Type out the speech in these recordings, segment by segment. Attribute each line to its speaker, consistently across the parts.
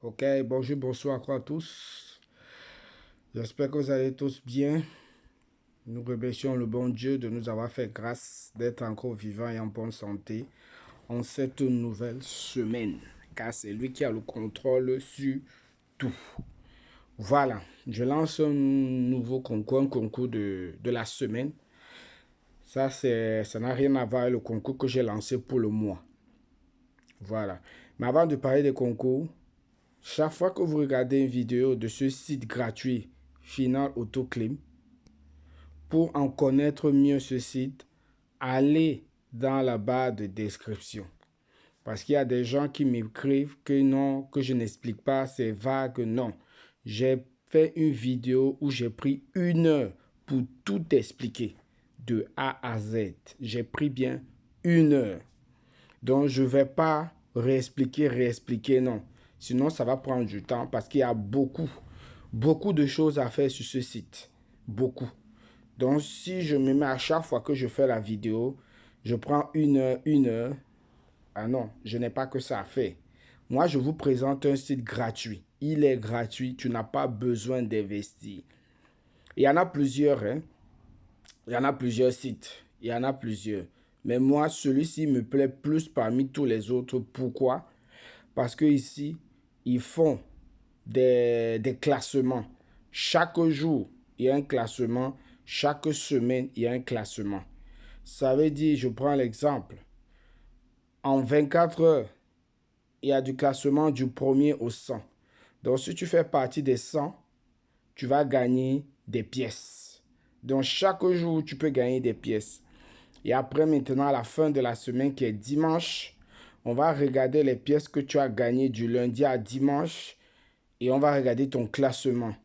Speaker 1: Ok, bonjour, bonsoir à tous. J'espère que vous allez tous bien. Nous remercions le bon Dieu de nous avoir fait grâce d'être encore vivants et en bonne santé en cette nouvelle semaine, car c'est lui qui a le contrôle sur tout. Voilà, je lance un nouveau concours, un concours de la semaine. Ça n'a rien à voir avec le concours que j'ai lancé pour le mois. Voilà. Mais avant de parler des concours, chaque fois que vous regardez une vidéo de ce site gratuit Final Autoclim, pour en connaître mieux ce site, allez dans la barre de description. Parce qu'il y a des gens qui m'écrivent que non, que je n'explique pas, c'est vague. Non. J'ai fait une vidéo où j'ai pris 1 heure pour tout expliquer de A à Z. J'ai pris bien 1 heure. Donc, je ne vais pas réexpliquer, non. Sinon, ça va prendre du temps parce qu'il y a beaucoup de choses à faire sur ce site. Beaucoup. Donc, si je me mets à chaque fois que je fais la vidéo, je prends 1 heure, 1 heure. Ah non, je n'ai pas que ça à faire. Moi, je vous présente un site gratuit. Il est gratuit, tu n'as pas besoin d'investir. Il y en a plusieurs, hein. Il y en a plusieurs sites. Il y en a plusieurs. Mais moi, celui-ci me plaît plus parmi tous les autres. Pourquoi? Parce que ici, ils font des classements. Chaque jour, il y a un classement. Chaque semaine, il y a un classement. Ça veut dire, je prends l'exemple, en 24 heures, il y a du classement du premier au 100. Donc, si tu fais partie des 100, tu vas gagner des pièces. Donc, chaque jour, tu peux gagner des pièces. Et après, maintenant, à la fin de la semaine, qui est dimanche, on va regarder les pièces que tu as gagnées du lundi à dimanche et on va regarder ton classement.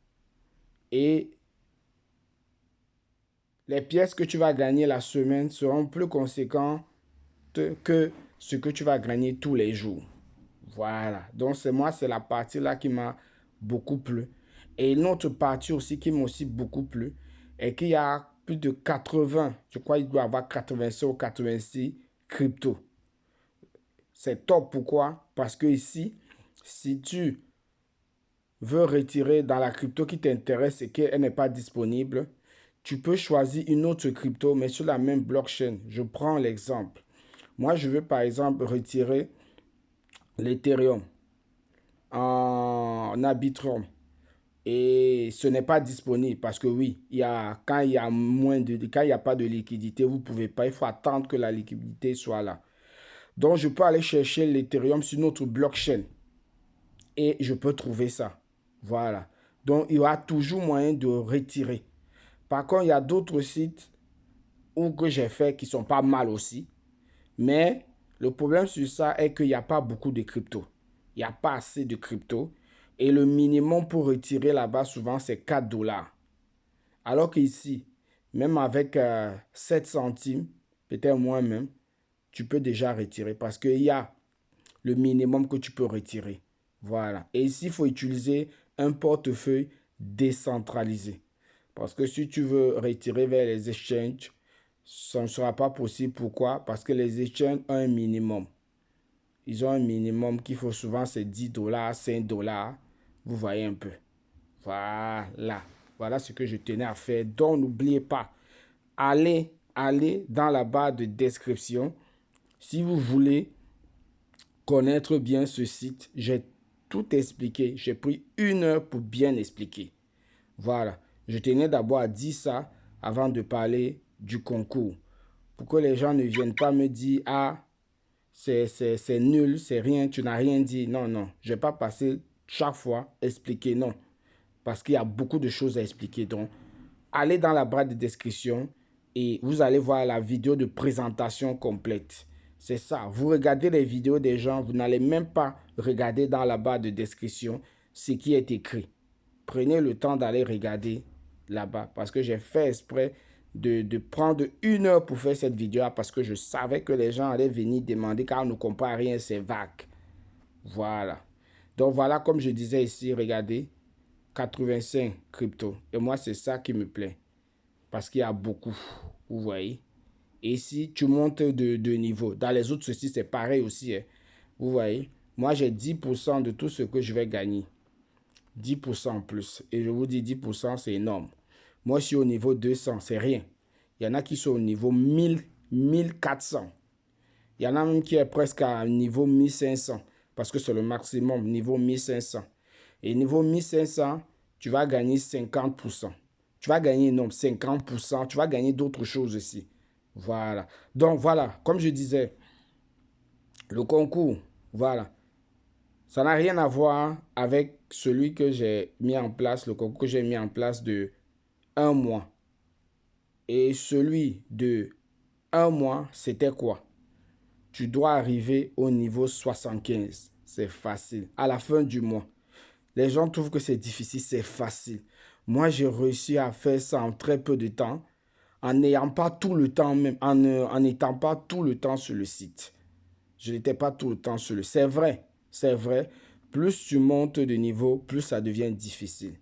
Speaker 1: Et les pièces que tu vas gagner la semaine seront plus conséquentes que ce que tu vas gagner tous les jours. Voilà. Donc, c'est la partie là qui m'a beaucoup plu. Et une autre partie aussi qui m'a aussi beaucoup plu est qu'il y a plus de 80, je crois qu'il doit y avoir 85 ou 86 crypto. C'est top. Pourquoi? Parce que ici, si tu veux retirer dans la crypto qui t'intéresse et qu'elle n'est pas disponible, tu peux choisir une autre crypto, mais sur la même blockchain. Je prends l'exemple. Moi, je veux par exemple retirer l'Ethereum en Arbitrum. Et ce n'est pas disponible parce que oui, quand il y a quand il n'y a pas de liquidité, vous ne pouvez pas. Il faut attendre que la liquidité soit là. Donc, je peux aller chercher l'Ethereum sur notre blockchain et je peux trouver ça. Voilà. Donc, il y aura toujours moyen de retirer. Par contre, il y a d'autres sites où que j'ai fait qui sont pas mal aussi. Mais le problème sur ça est qu'il n'y a pas beaucoup de crypto. Il n'y a pas assez de crypto. Et le minimum pour retirer là-bas, souvent, c'est 4 dollars. Alors qu'ici, même avec 7 centimes, peut-être moins même, tu peux déjà retirer parce qu'il y a le minimum que tu peux retirer. Voilà. Et ici, il faut utiliser un portefeuille décentralisé. Parce que si tu veux retirer vers les exchanges, ça ne sera pas possible. Pourquoi? Parce que les exchanges ont un minimum. Ils ont un minimum qu'il faut souvent, c'est 10 dollars, 5 dollars. Vous voyez un peu. Voilà. Voilà ce que je tenais à faire. Donc, n'oubliez pas, allez dans la barre de description. Si vous voulez connaître bien ce site, j'ai tout expliqué. J'ai pris 1 heure pour bien expliquer. Voilà. Je tenais d'abord à dire ça avant de parler du concours. Pour que les gens ne viennent pas me dire, ah, c'est nul, c'est rien, tu n'as rien dit. Non, non. Je ne vais pas passer chaque fois expliquer, non. Parce qu'il y a beaucoup de choses à expliquer. Donc, allez dans la barre de description et vous allez voir la vidéo de présentation complète. C'est ça. Vous regardez les vidéos des gens, vous n'allez même pas regarder dans la barre de description ce qui est écrit. Prenez le temps d'aller regarder là-bas parce que j'ai fait exprès de prendre 1 heure pour faire cette vidéo parce que je savais que les gens allaient venir demander car on ne comprend rien, c'est vague. Voilà. Donc voilà, comme je disais ici, regardez, 85 crypto. Et moi, c'est ça qui me plaît. Parce qu'il y a beaucoup. Vous voyez. Et si tu montes de niveau, dans les autres ceci, c'est pareil aussi. Hein. Vous voyez. Moi, j'ai 10% de tout ce que je vais gagner. 10% en plus. Et je vous dis, 10%, c'est énorme. Moi, je suis au niveau 200, c'est rien. Il y en a qui sont au niveau 1000, 1400. Il y en a même qui est presque à niveau 1500 parce que c'est le maximum, niveau 1500. Et niveau 1500, tu vas gagner 50%. Tu vas gagner, non, 50%. Tu vas gagner d'autres choses aussi. Voilà. Donc, voilà, comme je disais, le concours, voilà. Ça n'a rien à voir avec celui que j'ai mis en place, le concours que j'ai mis en place de un mois. Et celui de un mois, c'était quoi? Tu dois arriver au niveau 75. C'est facile. À la fin du mois. Les gens trouvent que c'est difficile, c'est facile. Moi, j'ai réussi à faire ça en très peu de temps, en n'ayant pas tout le temps même, en n'étant pas tout le temps sur le site. Je n'étais pas tout le temps sur le site. C'est vrai, c'est vrai. Plus tu montes de niveau, plus ça devient difficile.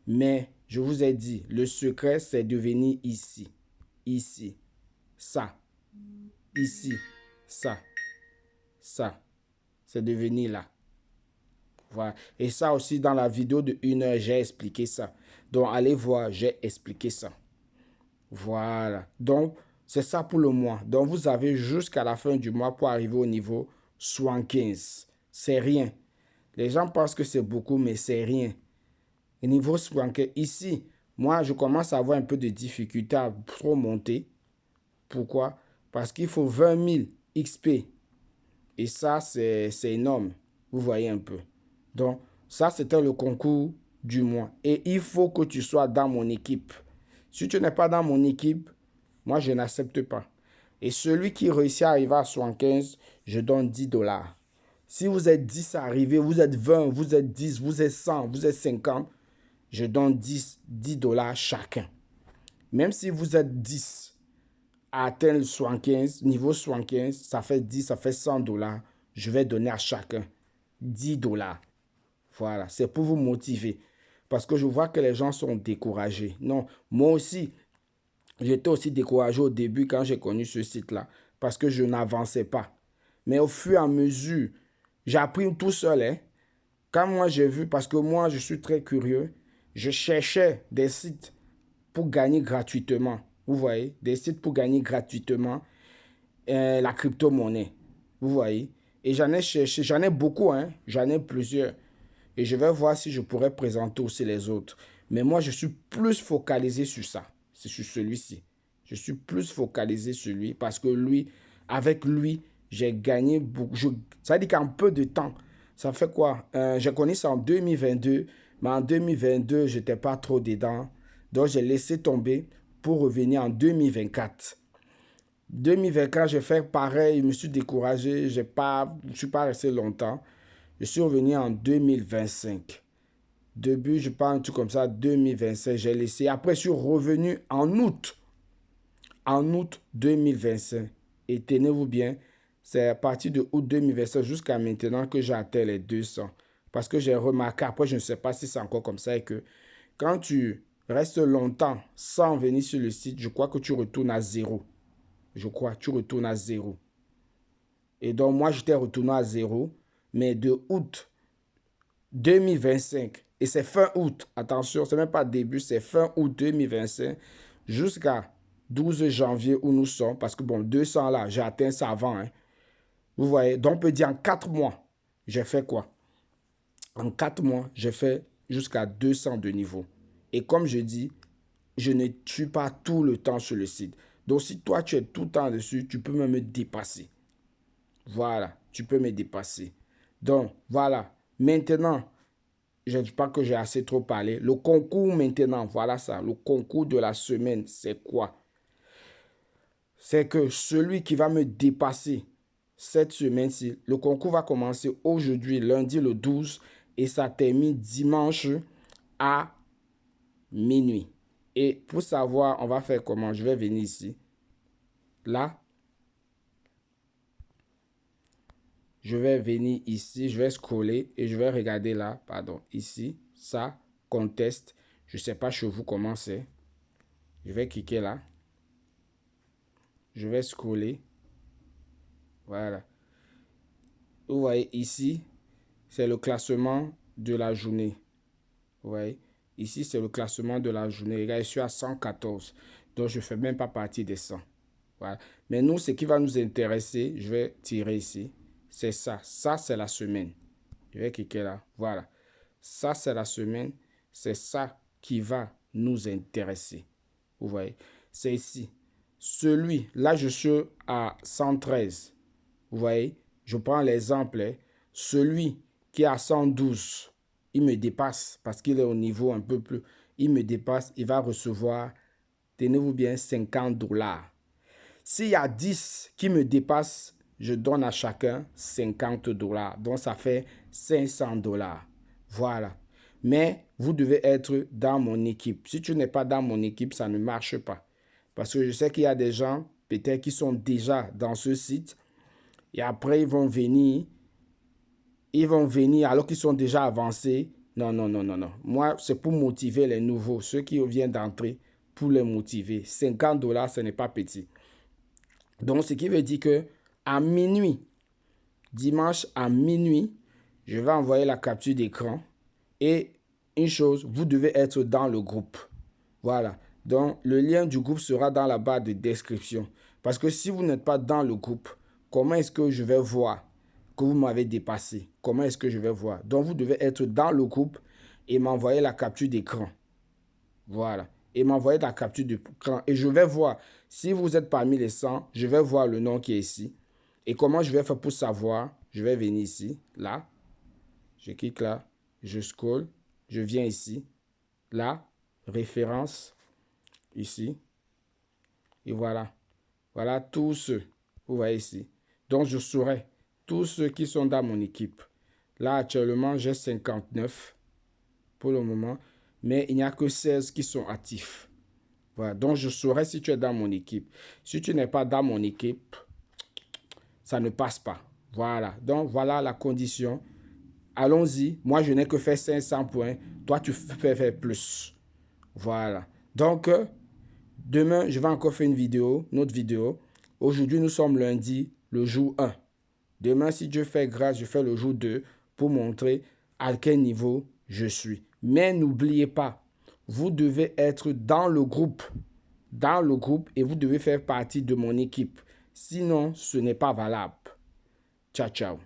Speaker 1: Mais je vous ai dit, le secret, c'est de venir ici, ici, ça, ici, ça, ça. C'est de venir là. Voilà. Et ça aussi, dans la vidéo de 1 heure, j'ai expliqué ça. Donc, allez voir, j'ai expliqué ça. Voilà. Donc, c'est ça pour le mois. Donc, vous avez jusqu'à la fin du mois pour arriver au niveau 75. C'est rien. Les gens pensent que c'est beaucoup, mais c'est rien. Au niveau 75, ici, moi, je commence à avoir un peu de difficulté à trop monter. Pourquoi? Parce qu'il faut 20 000 XP. Et ça, c'est énorme. Vous voyez un peu. Donc, ça, c'était le concours du mois. Et il faut que tu sois dans mon équipe. Si tu n'es pas dans mon équipe, moi, je n'accepte pas. Et celui qui réussit à arriver à 75, je donne 10 dollars. Si vous êtes 10 à arriver, vous êtes 20, vous êtes 10, vous êtes 100, vous êtes 50, je donne 10 dollars chacun. Même si vous êtes 10 à atteindre 75, niveau 75, ça fait 10, ça fait 100 dollars. Je vais donner à chacun 10 dollars. Voilà, c'est pour vous motiver. Parce que je vois que les gens sont découragés. Non, moi aussi, j'étais aussi découragé au début quand j'ai connu ce site-là. Parce que je n'avançais pas. Mais au fur et à mesure, j'ai appris tout seul. Hein. Quand moi j'ai vu, parce que moi je suis très curieux, je cherchais des sites pour gagner gratuitement. Vous voyez, des sites pour gagner gratuitement la crypto-monnaie. Vous voyez. Et j'en ai cherché, j'en ai beaucoup, hein. J'en ai plusieurs. Et je vais voir si je pourrais présenter aussi les autres. Mais moi, je suis plus focalisé sur ça. C'est sur celui-ci. Je suis plus focalisé sur lui parce que lui, avec lui, j'ai gagné beaucoup. Ça veut dire qu'en peu de temps, ça fait quoi? J'ai connu ça en 2022, mais en 2022, je n'étais pas trop dedans. Donc, j'ai laissé tomber pour revenir en 2024. 2024, j'ai fait pareil, je me suis découragé, je ne suis pas resté longtemps. Je suis revenu en 2025. Début, je parle un truc comme ça, 2025, j'ai laissé. Après, je suis revenu en août 2025. Et tenez-vous bien, c'est à partir de août 2025 jusqu'à maintenant que j'ai atteint les 200. Parce que j'ai remarqué, après, je ne sais pas si c'est encore comme ça, et que quand tu restes longtemps sans venir sur le site, je crois que tu retournes à zéro. Je crois, tu retournes à zéro. Et donc, moi, j'étais retourné à zéro, mais de août 2025, et c'est fin août, attention, c'est même pas début, c'est fin août 2025, jusqu'à 12 janvier où nous sommes, parce que bon, 200 là, j'ai atteint ça avant. Hein. Vous voyez, donc on peut dire en 4 mois, j'ai fait quoi? En 4 mois, j'ai fait jusqu'à 200 de niveau. Et comme je dis, je ne suis pas tout le temps sur le site. Donc si toi, tu es tout le temps dessus, tu peux même me dépasser. Voilà, tu peux me dépasser. Donc, voilà. Maintenant, je ne dis pas que j'ai assez trop parlé. Le concours maintenant, voilà ça. Le concours de la semaine, c'est quoi? C'est que celui qui va me dépasser cette semaine-ci, le concours va commencer aujourd'hui, lundi le 12, et ça termine dimanche à minuit. Et pour savoir, on va faire comment? Je vais venir ici. Là, je vais venir ici, je vais scroller et je vais regarder là, pardon, ici, ça, conteste. Je ne sais pas chez vous comment c'est. Je vais cliquer là. Je vais scroller. Voilà. vous voyez ici, c'est le classement de la journée. Vous voyez, ici, c'est le classement de la journée. Regarde, je suis à 114. Donc, je ne fais même pas partie des 100. Voilà. Mais nous, ce qui va nous intéresser, je vais tirer ici, c'est ça. Ça, c'est la semaine. Je vais cliquer là. Voilà. Ça, c'est la semaine. C'est ça qui va nous intéresser. Vous voyez, c'est ici. Celui, là, je suis à 113. Vous voyez, je prends l'exemple. Hein. Celui qui est à 112, il me dépasse parce qu'il est au niveau un peu plus. Il me dépasse, il va recevoir, tenez-vous bien, 50 $. S'il y a 10 qui me dépassent, je donne à chacun 50 $. Donc, ça fait 500 $. Voilà. Mais vous devez être dans mon équipe. Si tu n'es pas dans mon équipe, ça ne marche pas. Parce que je sais qu'il y a des gens, peut-être, qui sont déjà dans ce site. Et après, ils vont venir alors qu'ils sont déjà avancés. Non, non, non, non, non. Moi, c'est pour motiver les nouveaux, ceux qui viennent d'entrer, pour les motiver. 50 $, ce n'est pas petit. Donc, ce qui veut dire que à minuit, dimanche à minuit, je vais envoyer la capture d'écran. Et une chose, vous devez être dans le groupe. Voilà. Donc, le lien du groupe sera dans la barre de description. Parce que si vous n'êtes pas dans le groupe, comment est-ce que je vais voir que vous m'avez dépassé? Comment est-ce que je vais voir? Donc, vous devez être dans le groupe et m'envoyer la capture d'écran. Voilà. Et m'envoyer la capture d'écran. Et je vais voir, si vous êtes parmi les 100, je vais voir le nom qui est ici. Et comment je vais faire pour savoir? Je vais venir ici, là. Je clique là, je scroll, je viens ici, là, référence, ici. Et voilà. Voilà tous ceux, vous voyez ici. Donc, je saurai tous ceux qui sont dans mon équipe. Là, actuellement, j'ai 59 pour le moment, mais il n'y a que 16 qui sont actifs. Voilà. Donc, je saurai si tu es dans mon équipe. Si tu n'es pas dans mon équipe, ça ne passe pas. Voilà. Donc, voilà la condition. Allons-y. Moi, je n'ai que fait 500 points. Toi, tu fais faire plus. Voilà. Donc, demain, je vais encore faire une autre vidéo. Aujourd'hui, nous sommes lundi, le jour 1. Demain, si Dieu fait grâce, je fais le jour 2 pour montrer à quel niveau je suis. Mais n'oubliez pas, vous devez être dans le groupe. Dans le groupe et vous devez faire partie de mon équipe. Sinon, ce n'est pas valable. Ciao, ciao.